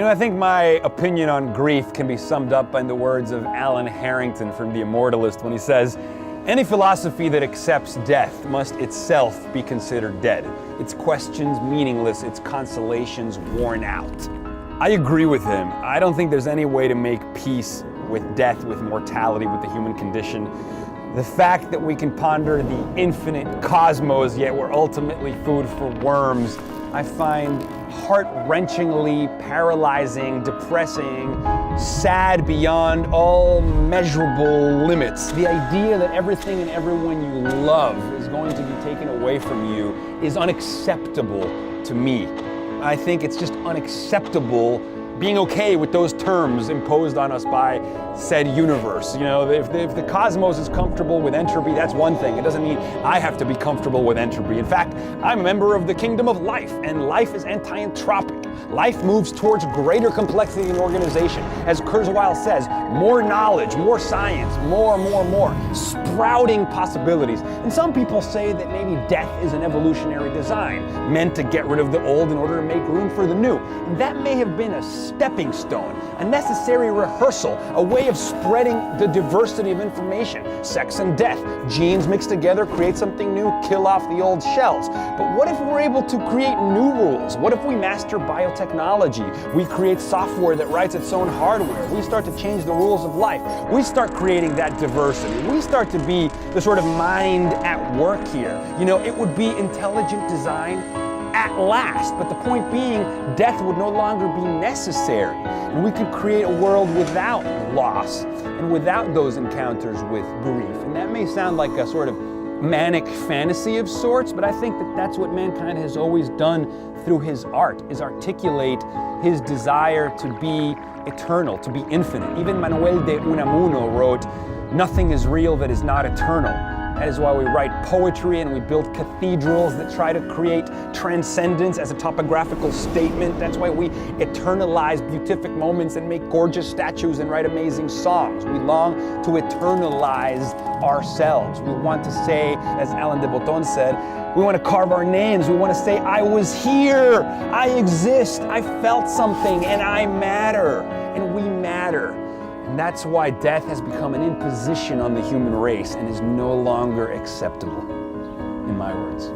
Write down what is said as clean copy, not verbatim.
I think my opinion on grief can be summed up in the words of Alan Harrington from The Immortalist when he says, "Any philosophy that accepts death must itself be considered dead, its questions meaningless, its consolations worn out." I agree with him. I don't think there's any way to make peace with death, with mortality, with the human condition. The fact that we can ponder the infinite cosmos, yet we're ultimately food for worms, I find heart-wrenchingly paralyzing, depressing, sad beyond all measurable limits. The idea that everything and everyone you love is going to be taken away from you is unacceptable to me. I think it's just unacceptable being okay with those terms imposed on us by said universe. If the cosmos is comfortable with entropy, that's one thing. It doesn't mean I have to be comfortable with entropy. In fact, I'm a member of the kingdom of life, and life is anti-entropic. Life moves towards greater complexity and organization. As Kurzweil says, more knowledge, more science, more, sprouting possibilities. And some people say that maybe death is an evolutionary design, meant to get rid of the old in order to make room for the new. And that may have been a stepping stone, a necessary rehearsal, a way of spreading the diversity of information. Sex and death, genes mixed together, create something new, kill off the old shells. But what if we're able to create new rules? What if we master biotechnology? We create software that writes its own hardware. We start to change the rules of life. We start creating that diversity. We start to be the sort of mind at work here. It would be intelligent design at last, but the point being, death would no longer be necessary, and we could create a world without loss and without those encounters with grief. And that may sound like a sort of manic fantasy of sorts, but I think that that's what mankind has always done through his art, is articulate his desire to be eternal, to be infinite. Even Manuel de Unamuno wrote, "Nothing is real that is not eternal." That is why we write poetry and we build cathedrals that try to create transcendence as a topographical statement. That's why we eternalize beatific moments and make gorgeous statues and write amazing songs. We long to eternalize ourselves. We want to say, as Alain de Botton said, we want to carve our names. We want to say, I was here, I exist, I felt something, and I matter, and we matter. And that's why death has become an imposition on the human race and is no longer acceptable, in my words.